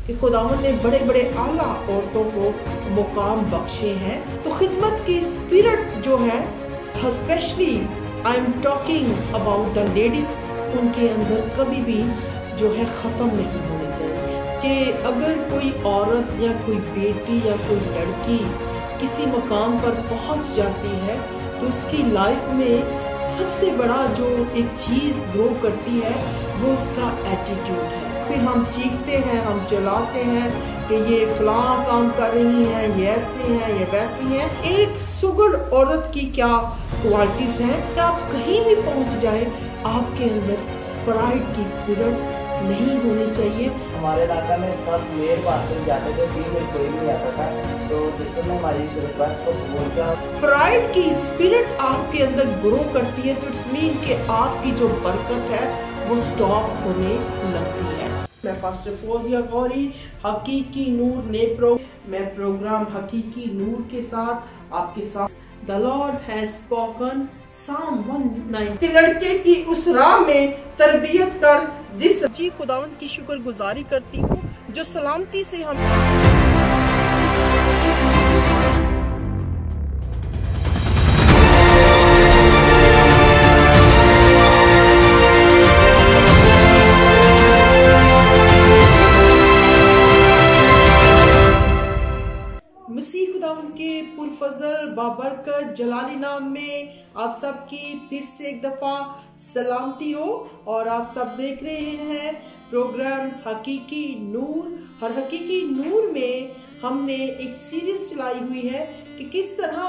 कि खुदावंद ने बड़े बड़े आला औरतों को मुकाम बख्शे हैं। तो खिदमत की स्पिरिट जो है, specially I am talking about the ladies, उनके अंदर कभी भी जो है ख़त्म नहीं होनी चाहिए। कि अगर कोई औरत या कोई बेटी या कोई लड़की किसी मकाम पर पहुंच जाती है तो उसकी लाइफ में सबसे बड़ा जो एक चीज़ ग्रो करती है वो उसका एटीट्यूड है। फिर हम चीखते हैं, हम चलाते हैं कि ये फलां काम कर रही हैं, ये ऐसे हैं, ये वैसी हैं। एक सुगड़ औरत की क्या क्वालिटीज़ हैं कि आप कहीं भी पहुंच जाएं, आपके अंदर प्राइड की स्पिरिट नहीं होनी चाहिए। हमारे इलाका में सब मेल पास जाते थे, फीमेल कोई भी नहीं आता था। तो सिस्टर ने हमारी इस रिक्वेस्ट को कबूल किया। प्राइड की स्पिरिट आपके अंदर ग्रो करती है तो इट्स मीन कि आपकी जो बरकत है वो स्टॉप होने लगती है। मैं पास्टर फौजिया गौरी, हकीकी नूर मैं प्रोग्राम हकीकी नूर के साथ आपके साथ The Lord has spoken Psalm 119 कि लड़के की उस राह में तरबियत कर जिस जी खुदावंद की शुक्रगुजारी करती हूँ जो सलामती से हम के पुरफजल बाबरकत जलाली नाम में आप सबकी फिर से एक दफ़ा सलामती हो। और आप सब देख रहे हैं प्रोग्राम हकीकी नूर। और हकीकी नूर में हमने एक सीरीज चलाई हुई है कि किस तरह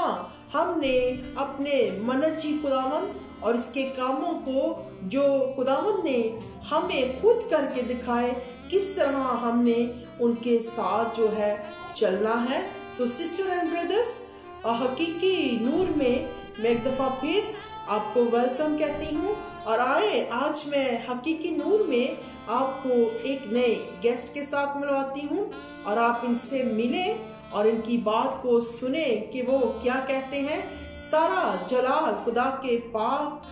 हमने अपने मनची खुदावंद और इसके कामों को जो खुदावंद ने हमें खुद करके दिखाए, किस तरह हमने उनके साथ जो है चलना है। तो सिस्टर एंड ब्रदर्स, हकीकी नूर में मैं एक दफ़ा फिर आपको वेलकम कहती हूँ। और आए आज मैं हकीकी नूर में आपको एक नए गेस्ट के साथ मिलवाती हूँ और आप इनसे मिलें और इनकी बात को सुने कि वो क्या कहते हैं। सारा जलाल खुदा के पाक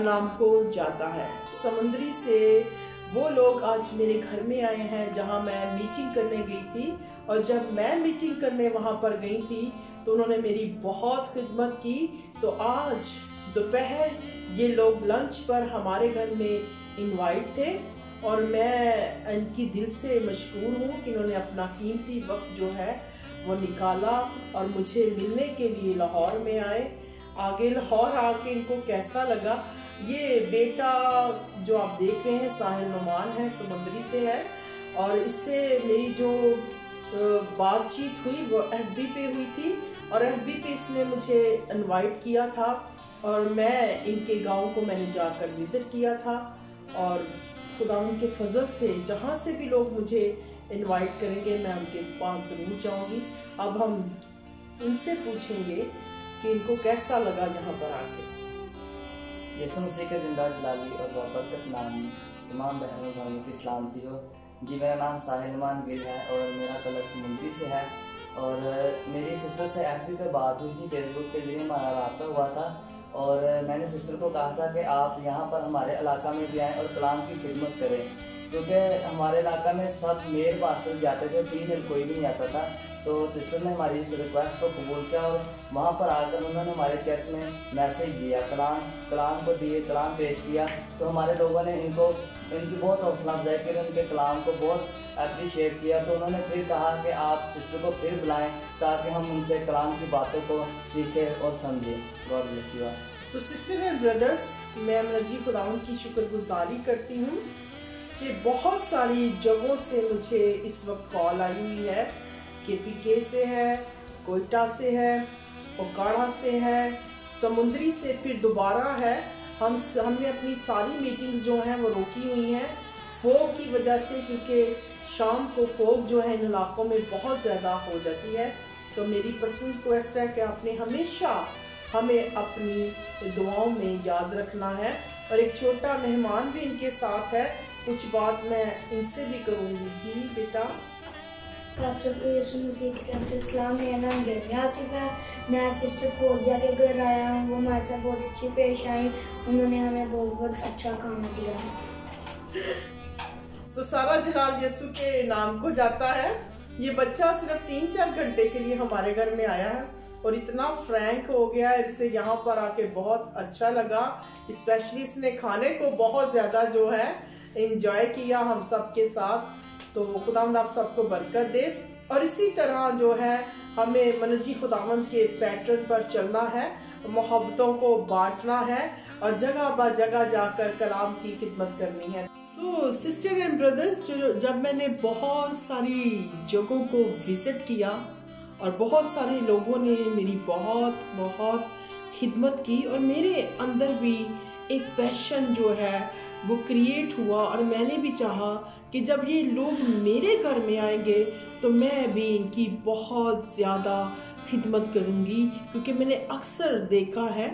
नाम को जाता है। समुद्री से वो लोग आज मेरे घर में आए हैं जहां मैं मीटिंग करने गई थी। और जब मैं मीटिंग करने वहां पर गई थी तो उन्होंने मेरी बहुत खिदमत की। तो आज दोपहर ये लोग लंच पर हमारे घर में इनवाइट थे और मैं इनकी दिल से मशकूर हूँ कि इन्होंने अपना कीमती वक्त जो है वो निकाला और मुझे मिलने के लिए लाहौर में आए। आगे लाहौर आके इनको कैसा लगा। ये बेटा जो आप देख रहे हैं साहिल नुमान है, समुद्री से है। और इससे मेरी जो बातचीत हुई वो FB पे हुई थी और FB पे इसने मुझे इनवाइट किया था और मैं इनके गांव को मैंने जाकर विज़िट किया था। और खुदा उनके फजल से जहाँ से भी लोग मुझे इनवाइट करेंगे मैं उनके पास ज़रूर जाऊँगी। अब हम इनसे पूछेंगे कि इनको कैसा लगा यहाँ पर आके। यीशु मसीह के जिंदा जलाली और बाबरकत नाम में तमाम बहनों भाइयों की सलामती हो। जी, मेरा नाम साहिल नुमान गिल है और मेरा तलक समुद्री से है। और मेरी सिस्टर से FB पे बात हुई थी, फेसबुक के जरिए हमारा रब्ता हुआ था। और मैंने सिस्टर को कहा था कि आप यहाँ पर हमारे इलाका में भी आएँ और कलाम की खिदमत करें, क्योंकि हमारे इलाका में सब मेल पास्टर जाते थे, फीमेल कोई भी नहीं आता था। तो सिस्टर ने हमारी इस रिक्वेस्ट को कबूल किया और वहाँ पर आकर उन्होंने हमारे चर्च में मैसेज दिया, कलाम को दिए, कलाम पेश किया। तो हमारे लोगों ने इनकी बहुत हौसला अफजाई की, उनके कलाम को बहुत अप्रिशिएट किया। तो उन्होंने फिर कहा कि आप सिस्टर को फिर बुलाएं ताकि हम उनसे कलाम की बातों को सीखें और समझें। God bless you. तो सिस्टर एंड ब्रदर्स, मैं मनजी खुदावंद की शुक्रगुजारी करती हूँ कि बहुत सारी जगहों से मुझे इस वक्त कॉल आई हुई है। KPK से है, कोयटा से है, ओकाड़ा से है, समुद्री से फिर दोबारा है। हमने अपनी सारी मीटिंग्स जो हैं वो रोकी हुई हैं फोग की वजह से, क्योंकि शाम को फोग जो है इन इलाकों में बहुत ज़्यादा हो जाती है। तो मेरी पर्सनल रिक्वेस्ट है कि आपने हमेशा हमें अपनी दुआओं में याद रखना है। और एक छोटा मेहमान भी इनके साथ है, कुछ बात मैं इनसे भी करूँगी। जी बेटा। आप सबको यीशु मसीह की तरफ से सलाम। मेरा नाम जर्मी आसिफ है। मैं सिस्टर फौजिया के घर आया हूँ। वो हमारे साथ बहुत अच्छी पेश आई, उन्होंने हमें बहुत बहुत अच्छा खाना दिया। तो सारा जलाल यीशु के नाम को जाता है। ये बच्चा सिर्फ 3-4 घंटे के लिए हमारे घर में आया है और इतना फ्रैंक हो गया है, इससे यहाँ पर आके बहुत अच्छा लगा। स्पेशली इसने खाने को बहुत ज़्यादा जो है एंजॉय किया हम सबके साथ। तो खुदावंद आप सबको बरकत दे और इसी तरह जो है हमें मनजी खुदावंद के पैटर्न पर चलना है, मोहब्बतों को बांटना है और जगह ब जगह जाकर कलाम की खिदमत करनी है। सो सिस्टर एंड ब्रदर्स, जब मैंने बहुत सारी जगहों को विजिट किया और बहुत सारे लोगों ने मेरी बहुत खिदमत की और मेरे अंदर भी एक पैशन जो है वो क्रिएट हुआ और मैंने भी चाहा कि जब ये लोग मेरे घर में आएंगे तो मैं भी इनकी बहुत ज़्यादा खिदमत करूँगी, क्योंकि मैंने अक्सर देखा है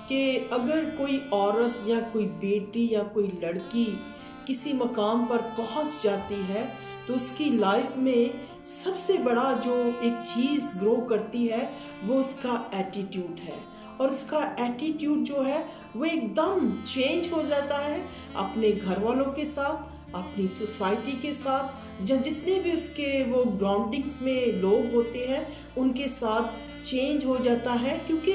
कि अगर कोई औरत या कोई बेटी या कोई लड़की किसी मकाम पर पहुँच जाती है तो उसकी लाइफ में सबसे बड़ा जो एक चीज़ ग्रो करती है वो उसका एटीट्यूड है। और उसका एटीट्यूड जो है वो एकदम चेंज हो जाता है अपने घर वालों के साथ, अपनी सोसाइटी के साथ, या जितने भी उसके वो ग्राउंडिंग्स में लोग होते हैं उनके साथ चेंज हो जाता है। क्योंकि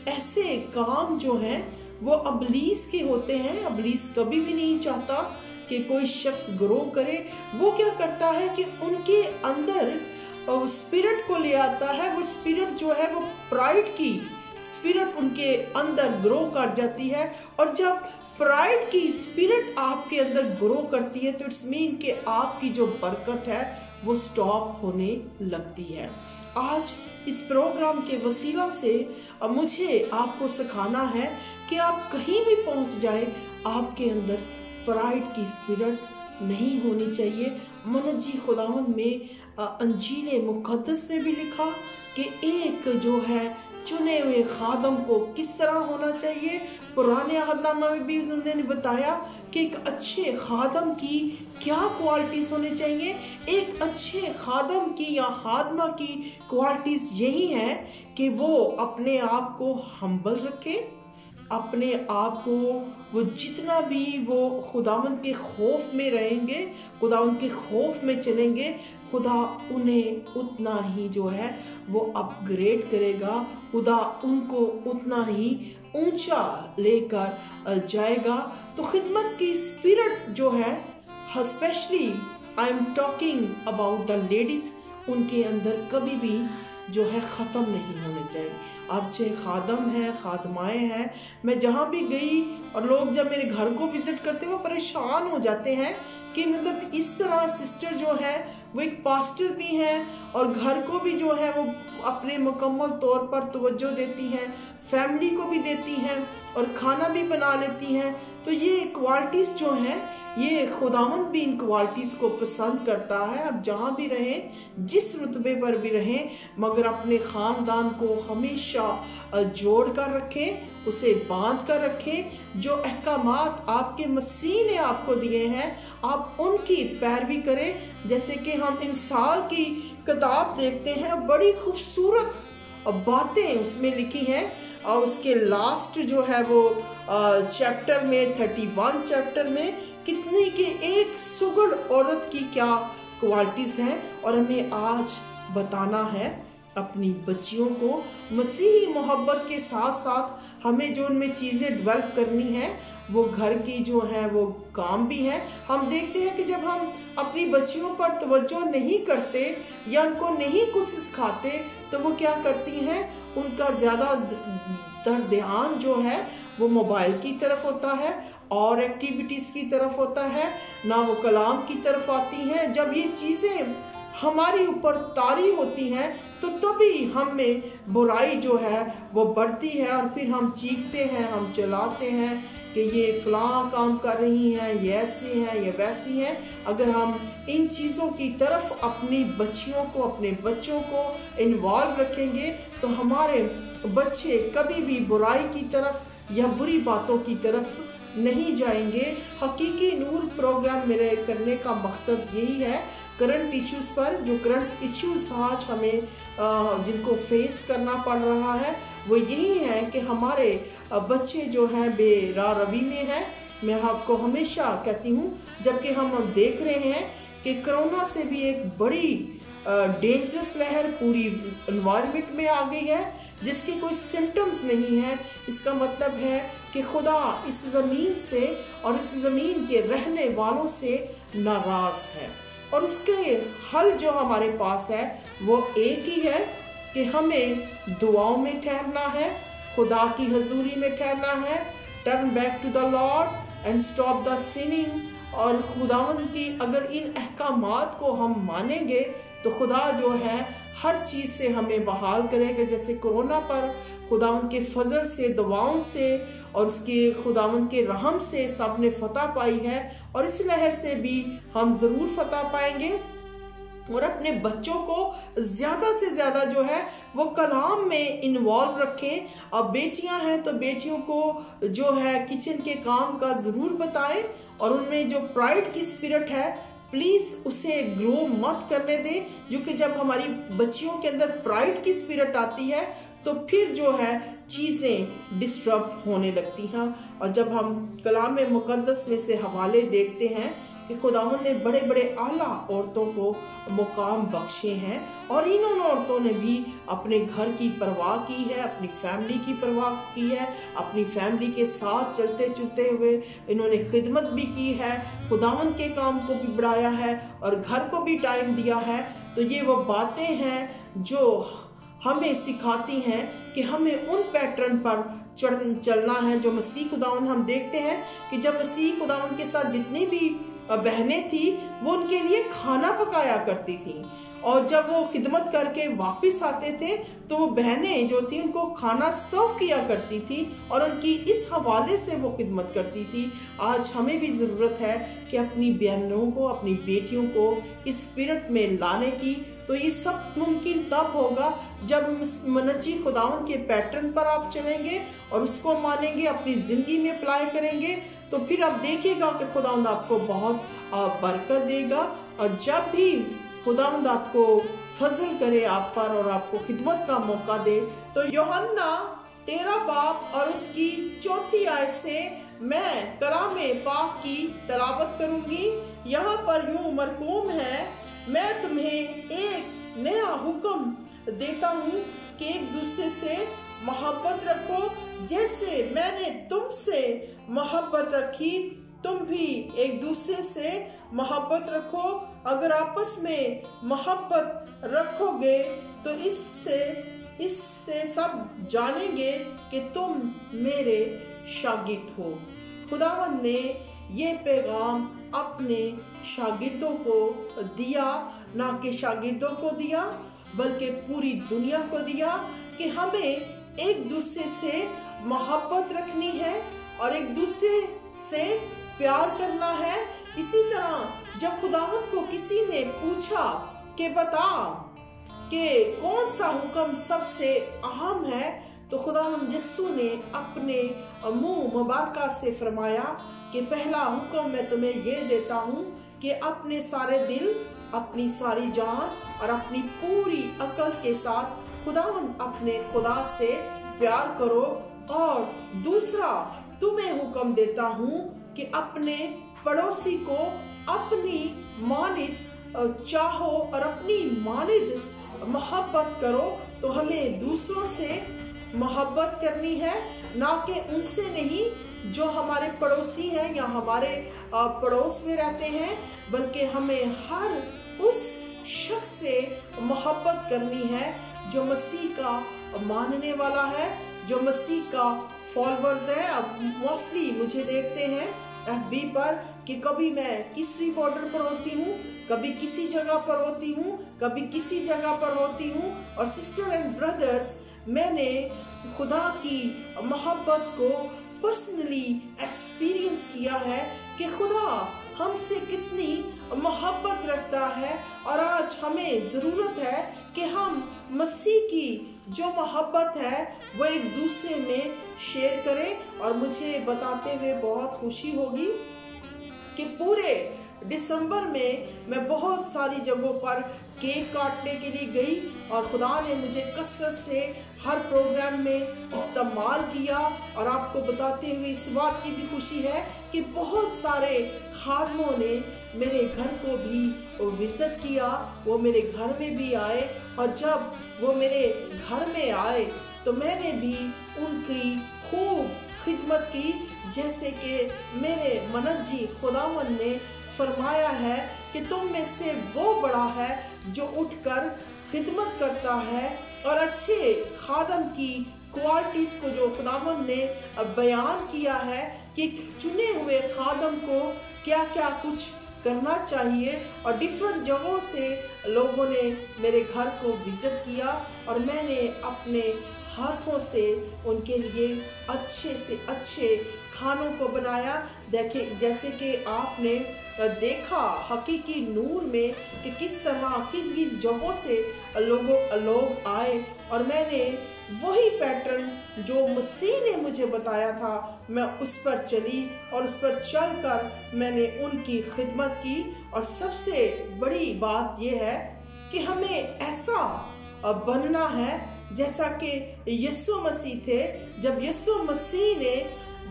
ऐसे काम जो हैं वो अबलीस के होते हैं। अबलीस कभी भी नहीं चाहता कि कोई शख्स ग्रो करे। वो क्या करता है कि उनके अंदर स्पिरिट को ले आता है। वो स्पिरिट जो है वो प्राइड की स्पिरिट उनके अंदर ग्रो कर जाती है, और जब प्राइड की स्पिरिट आपके अंदर ग्रो करती है तो इट्स मीन कि आपकी जो बरकत है वो स्टॉप होने लगती है। आज इस प्रोग्राम के वसीला से मुझे आपको सिखाना है कि आप कहीं भी पहुंच जाएं, आपके अंदर प्राइड की स्पिरिट नहीं होनी चाहिए। मनजी खुदावंद में अंजील मुकद्दस में भी लिखा कि एक जो है चुने हुए खादम को किस तरह होना चाहिए। पुराने अहदनामा में भी उन्होंने बताया कि एक अच्छे खादम की क्या क्वालिटीज होनी चाहिए। एक अच्छे खादम की या खादमा की क्वालिटीज यही है कि वो अपने आप को हम्बल रखे, अपने आप को वो जितना भी वो खुदावंद के खौफ में रहेंगे, खुदावंद के खौफ में चलेंगे, खुदा उन्हें उतना ही जो है वो अपग्रेड करेगा, खुदा उनको उतना ही ऊंचा लेकर जाएगा। तो खिदमत की स्पिरिट जो है, specially I am talking about the ladies, उनके अंदर कभी भी जो है ख़त्म नहीं होने चाहिए। अब चाहे खादम है, खादमाएँ हैं, मैं जहाँ भी गई और लोग जब मेरे घर को विजिट करते हैं वो परेशान हो जाते हैं कि मतलब इस तरह सिस्टर जो है वो एक पास्टर भी हैं और घर को भी जो है वो अपने मुकम्मल तौर पर तवज्जो देती हैं, फैमिली को भी देती हैं और खाना भी बना लेती हैं। तो ये क्वालिटीज़ जो हैं, ये खुदावंद भी इन क्वालिटीज़ को पसंद करता है। अब जहाँ भी रहें, जिस रुतबे पर भी रहें, मगर अपने ख़ानदान को हमेशा जोड़ कर रखें, उसे बांध कर रखें। जो अहकामात आपके मसीह ने आपको दिए हैं आप उनकी पैरवी करें। जैसे कि हम इंसाल की किताब देखते हैं, बड़ी खूबसूरत बातें उसमें लिखी हैं और उसके लास्ट जो है वो चैप्टर में 31 चैप्टर में कितनी के एक सुगढ़ औरत की क्या क्वालिटीज़ हैं। और हमें आज बताना है अपनी बच्चियों को मसीही मोहब्बत के साथ साथ हमें जो उनमें चीज़ें डेवलप करनी है वो घर की जो है वो काम भी है। हम देखते हैं कि जब हम अपनी बच्चियों पर तवज्जो नहीं करते या उनको नहीं कुछ सिखाते तो वो क्या करती हैं, उनका ज़्यादा ध्यान जो है वो मोबाइल की तरफ होता है और एक्टिविटीज़ की तरफ होता है, ना वो कलाम की तरफ आती हैं। जब ये चीज़ें हमारी ऊपर तारी होती हैं तो तभी हम में बुराई जो है वो बढ़ती है और फिर हम चीखते हैं, हम चिल्लाते हैं कि ये फलां काम कर रही हैं, ये ऐसी हैं, ये वैसी हैं। अगर हम इन चीज़ों की तरफ अपनी बच्चियों को, अपने बच्चों को इन्वॉल्व रखेंगे तो हमारे बच्चे कभी भी बुराई की तरफ या बुरी बातों की तरफ नहीं जाएंगे। हकीकी नूर प्रोग्राम मेरे करने का मकसद यही है, करंट इश्यूज़ पर, जो करंट इश्यूज़ आज हमें जिनको फेस करना पड़ रहा है वो यही है कि हमारे बच्चे जो हैं बेरारवी में हैं, मैं आपको हमेशा कहती हूँ, जबकि हम देख रहे हैं कि कोरोना से भी एक बड़ी डेंजरस लहर पूरी एनवायरनमेंट में आ गई है, जिसके कोई सिम्टम्स नहीं है। इसका मतलब है कि खुदा इस ज़मीन से और इस ज़मीन के रहने वालों से नाराज़ है, और उसके हल जो हमारे पास है वो एक ही है कि हमें दुआओं में ठहरना है, खुदा की हजूरी में ठहरना है, turn back to the lord and stop the sinning. और खुदावन की अगर इन अहकामात को हम मानेंगे तो खुदा जो है हर चीज़ से हमें बहाल करेगा। जैसे कोरोना पर खुदावन के फजल से, दुआओं से और उसके खुदावन के रहम से सब ने फतह पाई है, और इस लहर से भी हम ज़रूर फतह पाएंगे। और अपने बच्चों को ज़्यादा से ज़्यादा जो है वो कलाम में इन्वॉल्व रखें। अब बेटियां हैं तो बेटियों को जो है किचन के काम का ज़रूर बताएं, और उनमें जो प्राइड की स्पिरिट है प्लीज़ उसे ग्रो मत करने दें, क्योंकि जब हमारी बच्चियों के अंदर प्राइड की स्पिरिट आती है तो फिर जो है चीज़ें डिस्टर्ब होने लगती हैं। और जब हम कलाम मुकद्दस में से हवाले देखते हैं कि खुदावंद ने बड़े बड़े आला औरतों को मुकाम बख्शे हैं, और इन औरतों ने भी अपने घर की परवाह की है, अपनी फैमिली की परवाह की है, अपनी फैमिली के साथ चलते चलते हुए इन्होंने खिदमत भी की है, खुदावंद के काम को भी बढ़ाया है और घर को भी टाइम दिया है। तो ये वो बातें हैं जो हमें सिखाती हैं कि हमें उन पैटर्न पर चलना है जो मसीह खुदावंद। हम देखते हैं कि जब मसीह खुदावंद के साथ जितनी भी बहनें थी वो उनके लिए खाना पकाया करती थी, और जब वो खिदमत करके वापस आते थे तो वो बहनें जो थी उनको खाना सर्व किया करती थी, और उनकी इस हवाले से वो खिदमत करती थी। आज हमें भी ज़रूरत है कि अपनी बहनों को, अपनी बेटियों को इस स्पिरिट में लाने की। तो ये सब मुमकिन तब होगा जब मनची खुदावन के पैटर्न पर आप चलेंगे और उसको मानेंगे, अपनी ज़िंदगी में अप्लाई करेंगे, तो फिर आप देखिएगा कि खुदावंद आपको बहुत बरकत देगा। और जब भी खुदावंद आपको फजल करे आप पर और आपको खिदमत का मौका दे, तो यूहन्ना 13 बाब और उसकी 4 आयत से मैं कलाम पाक की तलावत करूंगी। यहाँ पर यूं मरकूम है, मैं तुम्हें एक नया हुक्म देता हूँ कि एक दूसरे से मोहब्बत रखो, जैसे मैंने तुमसे मोहब्बत रखी तुम भी एक दूसरे से मोहब्बत रखो। अगर आपस में मोहब्बत रखोगे तो इससे सब जानेंगे कि तुम मेरे शागिर्द हो। खुदावंद ने ये पैगाम अपने शागिर्दों को दिया, ना कि शागिर्दों को दिया बल्कि पूरी दुनिया को दिया, कि हमें एक दूसरे से मोहब्बत रखनी है और एक दूसरे से प्यार करना है। इसी तरह जब खुदावंद को किसी ने पूछा कि बता कि कौन सा हुक्म सबसे अहम है, तो खुदावंद यीशु ने अपने मुंह मुबारक से फरमाया कि पहला हुक्म मैं तुम्हें ये देता हूँ कि अपने सारे दिल, अपनी सारी जान और अपनी पूरी अकल के साथ खुदावंद अपने खुदा से प्यार करो। और दूसरा तुम्हें हुक्म देता हूँ कि अपने पड़ोसी को अपनी मानित चाहो और अपनी मानित मोहब्बत करो। तो हमें दूसरों से मोहब्बत करनी है, ना कि उनसे नहीं जो हमारे पड़ोसी हैं या हमारे पड़ोस में रहते हैं, बल्कि हमें हर उस शख्स से मोहब्बत करनी है जो मसीह का मानने वाला है, जो मसीह का फॉलोअर्स है। अब मोस्टली मुझे देखते हैं FB पर कि कभी मैं किसी बॉर्डर पर होती हूँ, कभी किसी जगह पर होती हूँ, कभी किसी जगह पर होती हूँ। और सिस्टर एंड ब्रदर्स, मैंने खुदा की मोहब्बत को पर्सनली एक्सपीरियंस किया है कि खुदा हमसे कितनी मोहब्बत रखता है, और आज हमें ज़रूरत है कि हम मसीह की जो मोहब्बत है वो एक दूसरे में शेयर करें। और मुझे बताते हुए बहुत खुशी होगी कि पूरे दिसंबर में मैं बहुत सारी जगहों पर केक काटने के लिए गई और खुदा ने मुझे कसरत से हर प्रोग्राम में इस्तेमाल किया। और आपको बताते हुए इस बात की भी खुशी है कि बहुत सारे खादमों ने मेरे घर को भी विजिट किया, वो मेरे घर में भी आए। और जब वो मेरे घर में आए तो मैंने भी उनकी खूब खिदमत की, जैसे कि मेरे मनत जी खुदावन ने फरमाया है कि तुम में से वो बड़ा है जो उठकर खिदमत करता है। और अच्छे खादम की क्वालिटीज को जो खुदावन ने बयान किया है कि चुने हुए खादम को क्या क्या कुछ करना चाहिए। और डिफरेंट जगहों से लोगों ने मेरे घर को विजिट किया और मैंने अपने हाथों से उनके लिए अच्छे से अच्छे खानों को बनाया। देखे जैसे कि आपने देखा हकीकी नूर में कि किस तरह किस जगहों से लोग आए। और मैंने वही पैटर्न जो मसीह ने मुझे बताया था मैं उस पर चली और उस पर चलकर मैंने उनकी खिदमत की। और सबसे बड़ी बात यह है कि हमें ऐसा बनना है जैसा कि यीशु मसीह थे। जब यीशु मसीह ने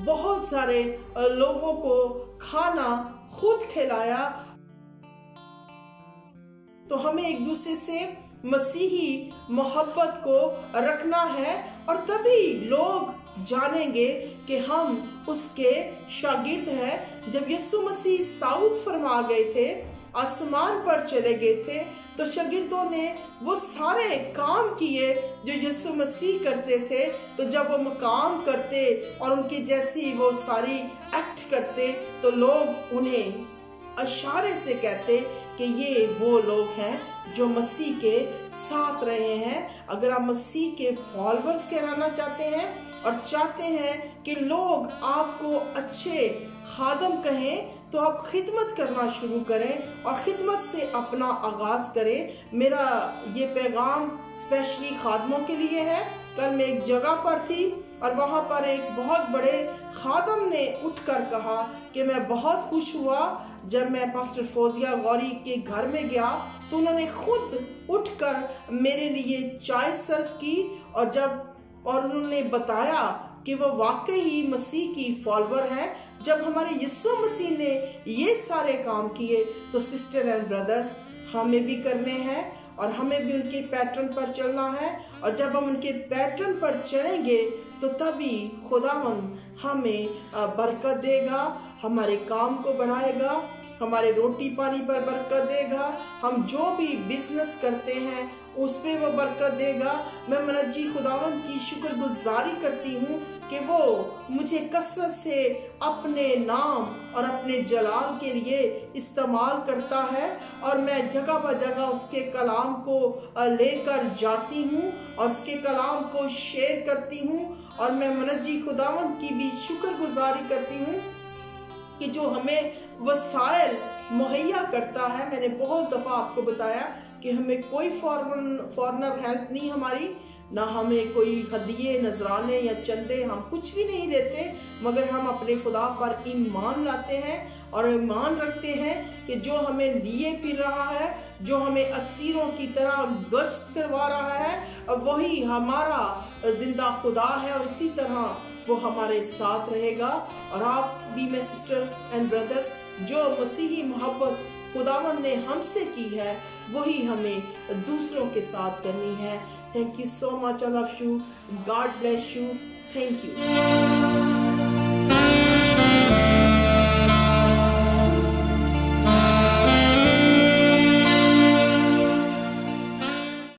बहुत सारे लोगों को खाना खुद खिलाया तो हमें एक दूसरे से मसीही मोहब्बत को रखना है और तभी लोग जानेंगे कि हम उसके शागिर्द हैं। जब यीशु मसीह साउथ फरमा गए थे, आसमान पर चले गए थे, तो शागिर्दों ने वो सारे काम किए जो यीशु मसीह करते थे। तो जब वो काम करते और उनकी जैसी वो सारी एक्ट करते तो लोग उन्हें इशारे से कहते कि ये वो लोग हैं जो मसीह के साथ रहे हैं। अगर आप मसीह के फॉलोअर्स कहलाना चाहते हैं और चाहते हैं कि लोग आपको अच्छे खादम कहें तो आप खिदमत करना शुरू करें और खिदमत से अपना आगाज करें। मेरा ये पैगाम स्पेशली खादमों के लिए है। कल मैं एक जगह पर थी और वहां पर एक बहुत बड़े खादम ने उठकर कहा कि मैं बहुत खुश हुआ जब मैं पास्टर फौजिया गौरी के घर में गया तो उन्होंने खुद उठकर मेरे लिए चाय सर्व की और उन्होंने बताया कि वो वाकई ही मसीह की फॉलोअर है। जब हमारे यीशु मसीह ने ये सारे काम किए तो सिस्टर एंड ब्रदर्स हमें भी करने हैं और हमें भी उनके पैटर्न पर चलना है। और जब हम उनके पैटर्न पर चलेंगे तो तभी खुदावंद हमें बरकत देगा, हमारे काम को बढ़ाएगा, हमारे रोटी पानी पर बरकत देगा, हम जो भी बिजनेस करते हैं उस पे वो बरकत देगा। मैं मनत जी खुदावंद की शुक्रगुजारी करती हूँ कि वो मुझे कसरत से अपने नाम और अपने जलाल के लिए इस्तेमाल करता है और मैं जगह ब जगह उसके कलाम को लेकर जाती हूँ और उसके कलाम को शेयर करती हूँ। और मैं मनत जी खुदावंद की भी शुक्रगुजारी करती हूँ कि जो हमें वसाइल मुहैया करता है। मैंने बहुत दफा आपको बताया कि हमें कोई फॉरनर हेल्प नहीं, हमारी ना हमें कोई हदिये नजराने या चंदे, हम कुछ भी नहीं लेते, मगर हम अपने खुदा पर ईमान लाते हैं और ईमान रखते हैं कि जो हमें लिए फिर रहा है, जो हमें असीरों की तरह गश्त करवा रहा है, वही हमारा जिंदा खुदा है और इसी तरह वो हमारे साथ रहेगा। और आप भी मैं सिस्टर एंड ब्रदर्स, जो मसीही मोहब्बत खुदावंद ने हमसे की है वही हमें दूसरों के साथ करनी है। Thank you so much, I love you, God bless you, thank you.